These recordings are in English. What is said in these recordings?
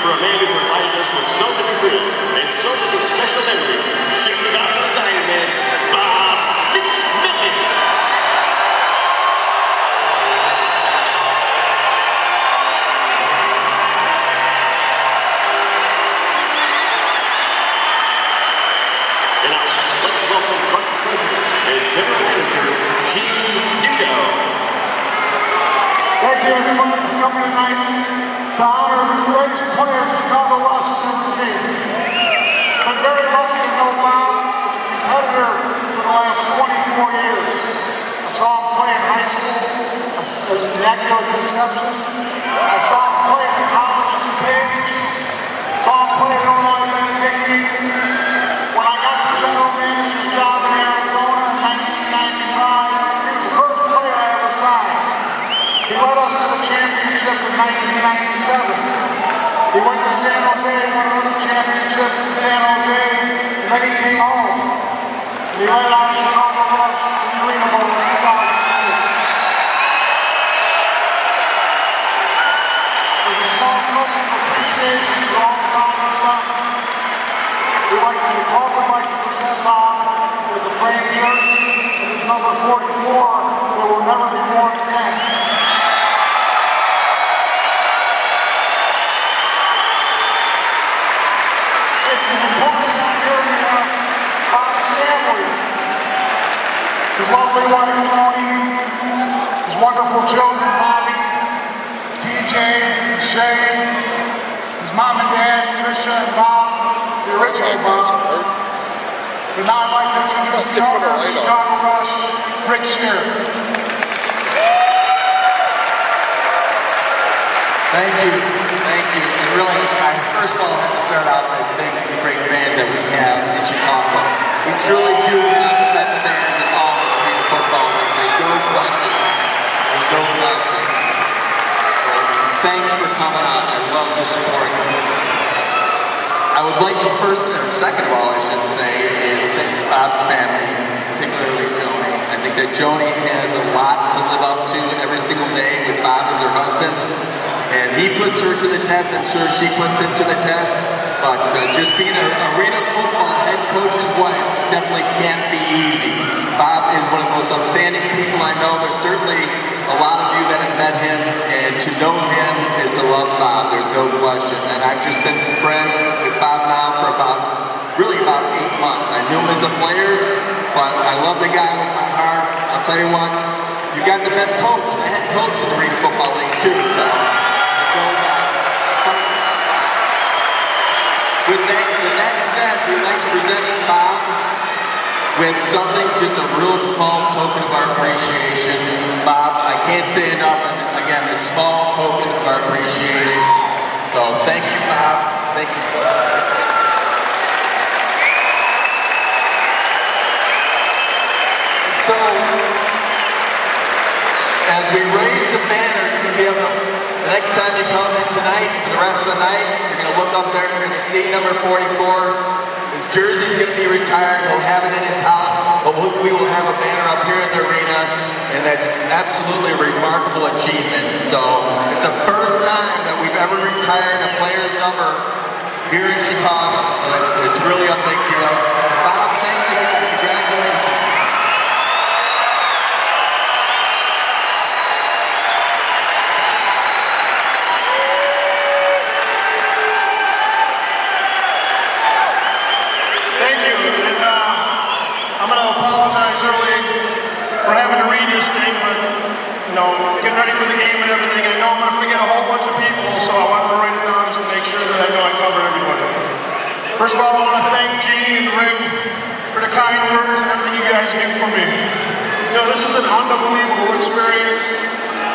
for a man who provided us with so many thrills and so many special memories, Chicago's Iron Man, Bob McMillen. And now, let's welcome Vice President and General Manager, Gene Dudo. Thank you, everybody, for coming tonight to honor the greatest player Chicago Ross has ever seen. I'm very lucky to know Bob as a competitor for the last 24 years. I saw him play in high school, Immaculate Conception. I saw him play at the college in Page. Saw him play at Illinois Benedictine. When I got the general manager's job in Arizona in 1995, he was the first player I ever signed. He led us to the championship in 1997. He went to San Jose, won another championship in San Jose, and then he came home. And he led our Chicago Rush in the Arena Bowl in 2006. There's a small token of appreciation for all the time he's done. The club would like to present Bob with a framed jersey and his number 44 that will never be worn again. Bob's family, his lovely wife Tony, his wonderful children Bobby, TJ, Shay, his mom and dad Trisha and Bob, the original Bob. But now I'd like to introduce the owner of the Chicago Rush, Rick Shear. Thank you. And really, I first of all have to start out by thanking the great fans that we have in Chicago. We truly do have the best fans in all of Arena football. There's no question. So, thanks for coming out. I love the support. I would like to first, or second of all, I should say, is thank Bob's family, particularly Joni. I think that Joni has a lot to live up to every single day with Bob as her husband. And he puts her to the test. I'm sure she puts him to the test. But just being an Arena football head coach's wife definitely can't be easy. Bob is one of the most outstanding people I know. There's certainly a lot of you that have met him, and to know him is to love Bob. There's no question. And I've just been friends with Bob now for about 8 months. I knew him as a player, but I love the guy with my heart. I'll tell you what, you got the best coach, the head coach in the Arena Football League too. So. With that said, we'd like to present Bob with something, just a real small token of our appreciation. Bob, I can't say enough, and again, a small token of our appreciation. So thank you, Bob. Thank you so much. And so, as we raise the banner, you're going to be able to, the next time you come in tonight, for the rest of the night, you're going to look up there, you're going to see number 44. His jersey's going to be retired. He'll have it in his house, but we will have a banner up here in the arena, and that's absolutely a remarkable achievement. So it's the first time that we've ever retired a player's number here in Chicago. So it's really a big deal. Bob, thanks again. Congratulations. For having to read this thing, but getting ready for the game and everything, I know I'm going to forget a whole bunch of people, so I wanted to write it down just to make sure that I know I covered everybody. First of all, I want to thank Gene and Rick for the kind words and everything you guys do for me. This is an unbelievable experience.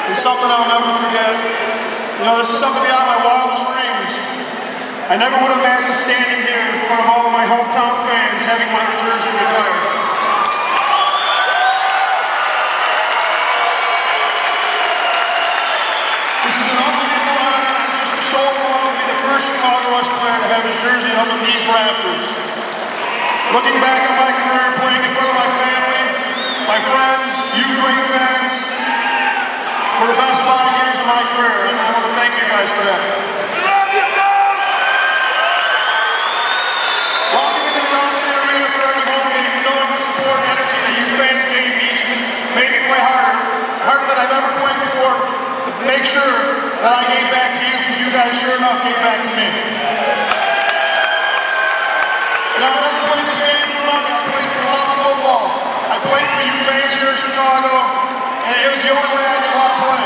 It's something I'll never forget. This is something beyond my wildest dreams. I never would have imagined standing here in front of all of my hometown fans having my jersey retired. This is an unbelievable honor. I'm just so proud to be the first Chicago Rush player to have his jersey up in these rafters. Looking back at my career playing in front of my family, my friends, you great fans, were the best 5 years of my career, and I want to thank you guys for that. I've ever played before to make sure that I gave back to you, because you guys sure enough gave back to me. Now, I never played this game for money. I played for love of football. I played for you fans here in Chicago, and it was the only way I knew how to play.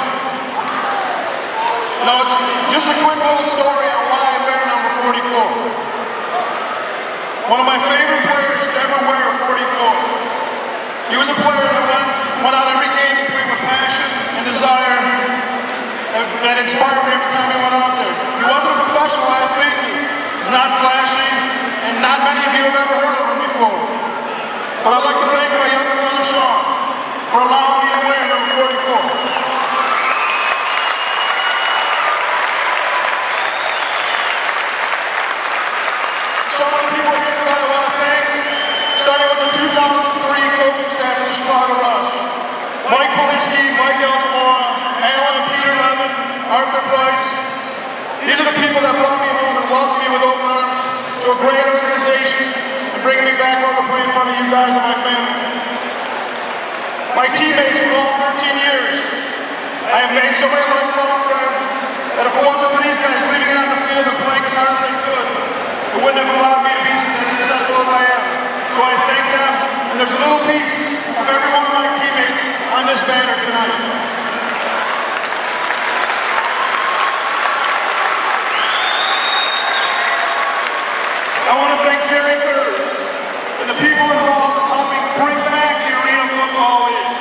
Now, just a quick little story on why I wear number 44. One of my favorite players to ever wear 44. He was a player that went out every game and played with passion and desire that inspired me every time he went out there. He wasn't a professional athlete. He's not flashy, and not many of you have ever heard of him before. But I'd like to thank my younger brother Sean for allowing me to wear number 44. So many people here that I want to thank, starting with the 2003 coaching staff of the Chicago Rush. Mike Politsky, Mike Elsamora, Alan and Peter Levin, Arthur Price. These are the people that brought me home and welcomed me with open arms to a great organization and bringing me back home to play in front of you guys and my family. My teammates for all 13 years. I have made so many lifelong friends that if it wasn't for these guys leaving it on the field and playing as hard as they could, it wouldn't have allowed me to be as successful as I am. So I thank them, and there's a little piece of every one of my teammates on this banner tonight. I want to thank Jerry Kurz and the people involved in helping bring back the Arena Football League.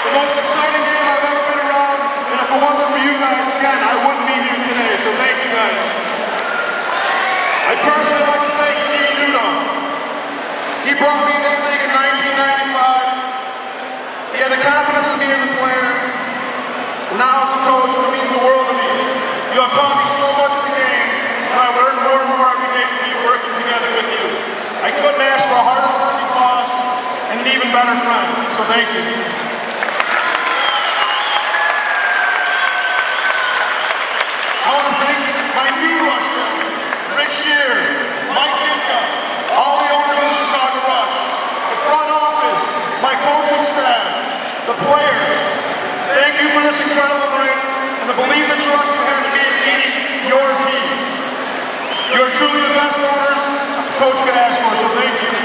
The most exciting game I've ever been around, and if it wasn't for you guys, again, I wouldn't be here today, so thank you guys. I personally like to thank Gene Newton. He brought me in this league in 1995. He had the confidence in me as a player, and now as a coach, it means the world to me. You have taught me so much of the game, and I learn more and more every day from you working together with you. I couldn't ask for a harder working boss and an even better friend, so thank you. I want to thank my new Rush family, Rick Shear, Mike Ditka, all the owners of the Chicago Rush, the front office, my coaching staff, the players. Thank you for this incredible night and the belief and trust you have in me in leading your team. You are truly the best owners a coach could ask for, so thank you.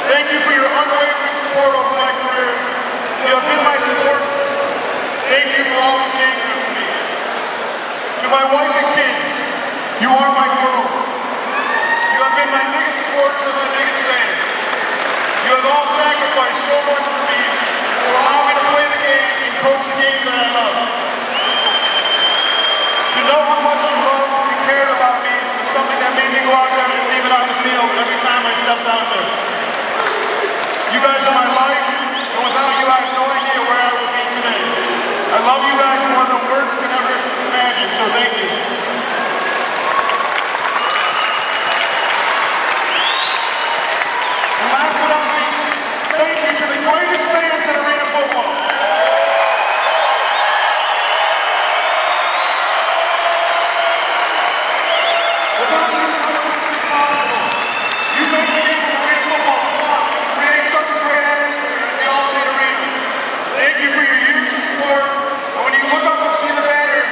Thank you for your unwavering support over my career. You have been my support system. Thank you for always being there for me. To my wife and kids, you are my world. You have been my biggest supporters and my biggest fans. You have all sacrificed so much for me to allow me to play the game and coach the game that I love. To know how much you loved and cared about me is something that made me go out there and leave it on the field every time I stepped out there. You guys are my life, and without you, I have no idea where I would be today. I love you guys more than words can ever imagine, so thank you. And last but not least, thank you to the greatest fans in Arena Football. Without you, none of this would be possible. You make the game of Arena Football fun, create such a great atmosphere at the Allstate Arena. Thank you for your years of support, and when you look up and see the banner,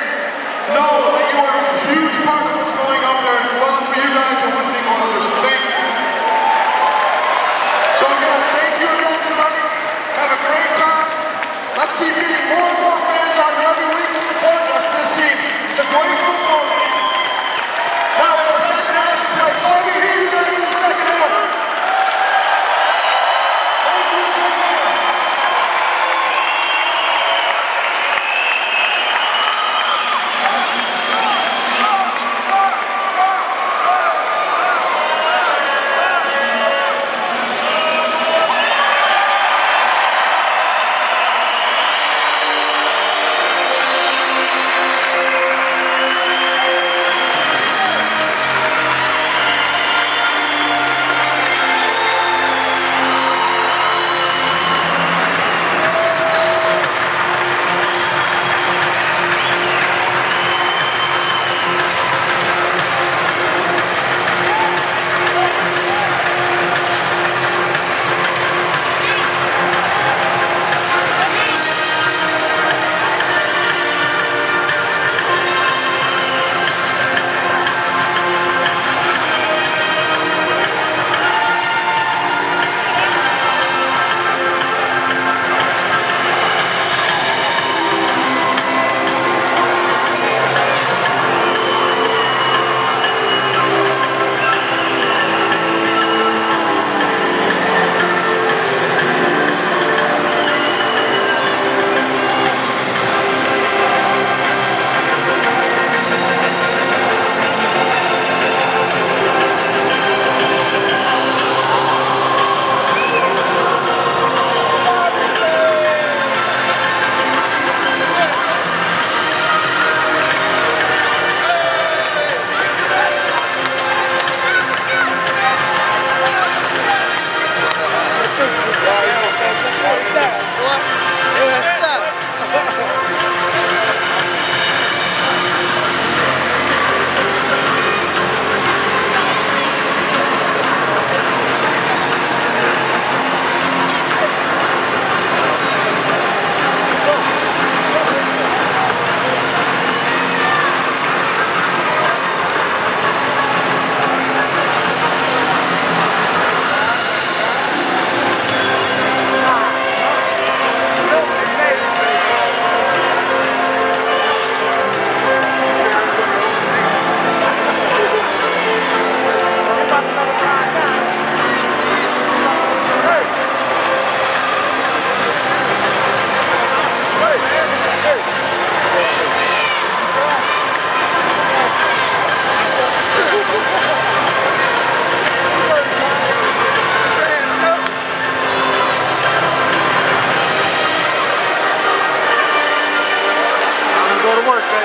know that you are a huge part of what's going up there. If it wasn't for you guys, it wouldn't be going up there, so thank you. So again, thank you again tonight. Have a great time.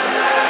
good.